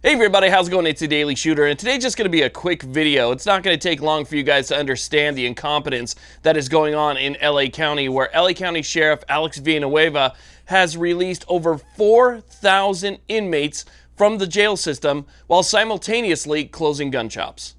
Hey everybody, how's it going? It's the Daily Shooter, and today's just going to be a quick video. It's not going to take long for you guys to understand the incompetence that is going on in LA County, where LA County Sheriff Alex Villanueva has released over 4,000 inmates from the jail system while simultaneously closing gun shops.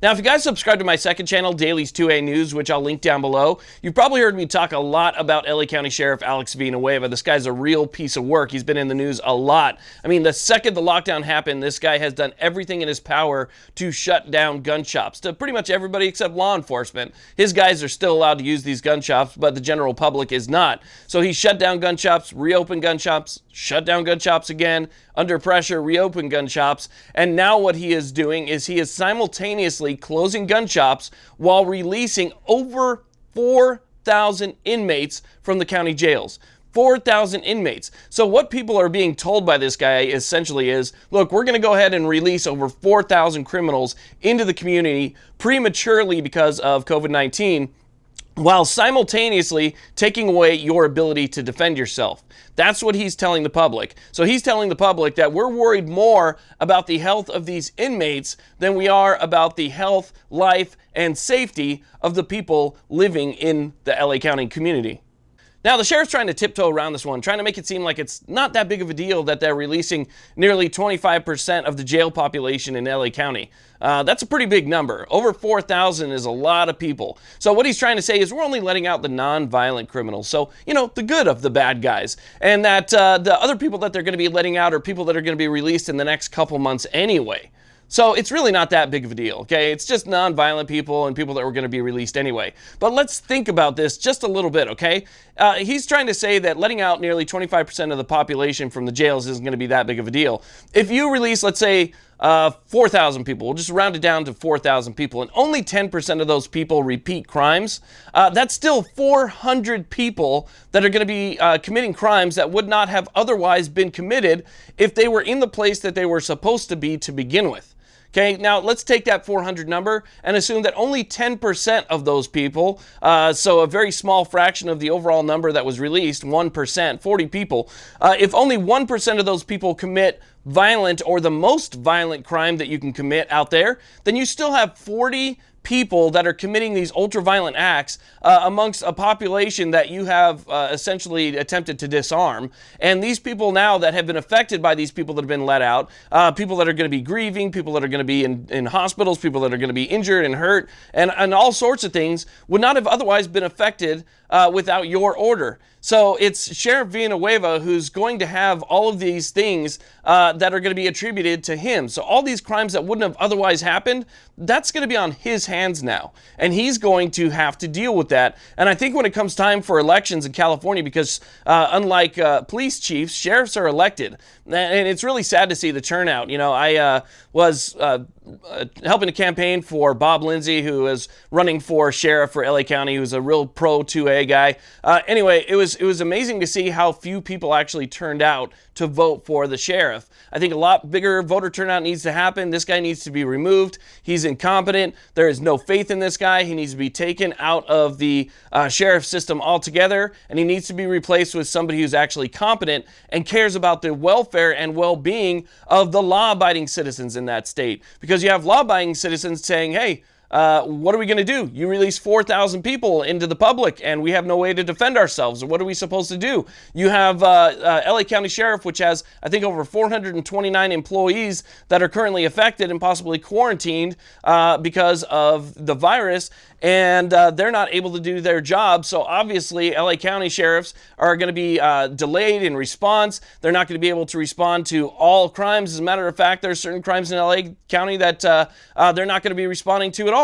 Now, if you guys subscribe to my second channel, Daily's 2A News, which I'll link down below, you've probably heard me talk a lot about LA County Sheriff Alex Villanueva. This guy's a real piece of work. He's been in the news a lot. I mean, the second the lockdown happened, this guy has done everything in his power to shut down gun shops to pretty much everybody except law enforcement. His guys are still allowed to use these gun shops, but the general public is not. So he shut down gun shops, reopened gun shops, shut down gun shops again, under pressure, reopen gun shops, and now what he is doing is he is simultaneously closing gun shops while releasing over 4,000 inmates from the county jails. 4,000 inmates. So what people are being told by this guy essentially is, look, we're going to go ahead and release over 4,000 criminals into the community prematurely because of COVID-19, while simultaneously taking away your ability to defend yourself. That's what he's telling the public. So he's telling the public that we're worried more about the health of these inmates than we are about the health, life, and safety of the people living in the LA County community. Now, the sheriff's trying to tiptoe around this one, trying to make it seem like it's not that big of a deal that they're releasing nearly 25% of the jail population in LA County. That's a pretty big number. Over 4,000 is a lot of people. So what he's trying to say is we're only letting out the non-violent criminals. So, you know, the good of the bad guys. And that the other people that they're going to be letting out are people that are going to be released in the next couple months anyway. So it's really not that big of a deal, okay? It's just non-violent people and people that were going to be released anyway. But let's think about this just a little bit, okay? He's trying to say that letting out nearly 25% of the population from the jails isn't going to be that big of a deal. If you release, let's say, 4,000 people, we'll just round it down to 4,000 people, and only 10% of those people repeat crimes, that's still 400 people that are going to be committing crimes that would not have otherwise been committed if they were in the place that they were supposed to be to begin with. Okay, now let's take that 400 number and assume that only 10% of those people, so a very small fraction of the overall number that was released, 1%, 40 people, if only 1% of those people commit violent or the most violent crime that you can commit out there, then you still have 40 people that are committing these ultra-violent acts amongst a population that you have essentially attempted to disarm. And these people now that have been affected by these people that have been let out, people that are going to be grieving, people that are going to be in hospitals, people that are going to be injured and hurt, and all sorts of things would not have otherwise been affected without your order. So it's Sheriff Villanueva who's going to have all of these things that are going to be attributed to him. So all these crimes that wouldn't have otherwise happened, that's going to be on his hands now. And he's going to have to deal with that. And I think when it comes time for elections in California, because unlike police chiefs, sheriffs are elected. And it's really sad to see the turnout. You know, I was helping to campaign for Bob Lindsay, who is running for sheriff for LA County, who's a real pro 2A guy. Anyway, it was amazing to see how few people actually turned out to vote for the sheriff. I think a lot bigger voter turnout needs to happen. This guy needs to be removed. He's incompetent. There is no faith in this guy. He needs to be taken out of the sheriff system altogether, and he needs to be replaced with somebody who's actually competent and cares about the welfare and well-being of the law-abiding citizens in that state. Because you have law-abiding citizens saying, hey, what are we going to do? You release 4,000 people into the public and we have no way to defend ourselves. What are we supposed to do? You have LA County Sheriff, which has, I think, over 429 employees that are currently affected and possibly quarantined because of the virus, and they're not able to do their job. So obviously LA County sheriffs are going to be delayed in response. They're not going to be able to respond to all crimes. As a matter of fact, there are certain crimes in LA County that they're not going to be responding to at all.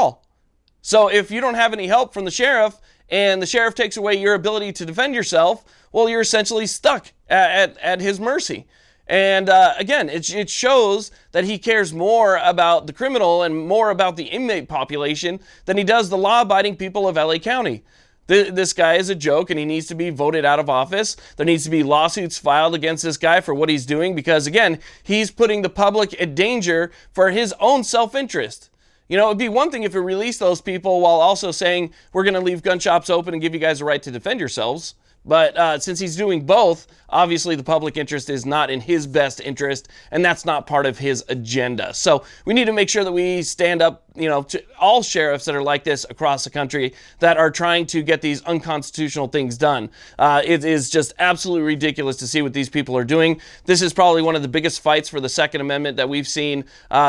So if you don't have any help from the sheriff and the sheriff takes away your ability to defend yourself, well, you're essentially stuck at his mercy. And again, it shows that he cares more about the criminal and more about the inmate population than he does the law-abiding people of LA County. This guy is a joke and he needs to be voted out of office. There needs to be lawsuits filed against this guy for what he's doing because, again, he's putting the public at danger for his own self-interest. You know, it'd be one thing if it released those people while also saying we're going to leave gun shops open and give you guys a right to defend yourselves. But since he's doing both, obviously the public interest is not in his best interest, and that's not part of his agenda. So we need to make sure that we stand up, you know, to all sheriffs that are like this across the country that are trying to get these unconstitutional things done. It is just absolutely ridiculous to see what these people are doing. This is probably one of the biggest fights for the Second Amendment that we've seen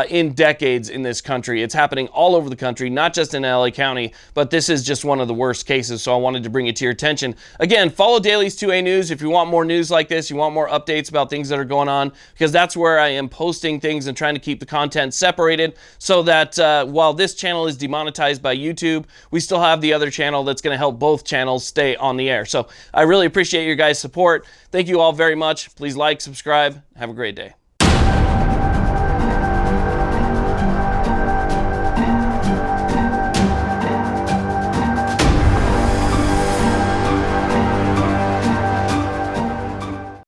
in decades in this country. It's happening all over the country, not just in LA County, but this is just one of the worst cases, so I wanted to bring it to your attention. Again, follow Daily's 2A News if you want more news like this, you want more updates about things that are going on, because that's where I am posting things and trying to keep the content separated so that while this channel is demonetized by YouTube, we still have the other channel that's going to help both channels stay on the air. So I really appreciate your guys' support. Thank you all very much. Please like, subscribe. Have a great day.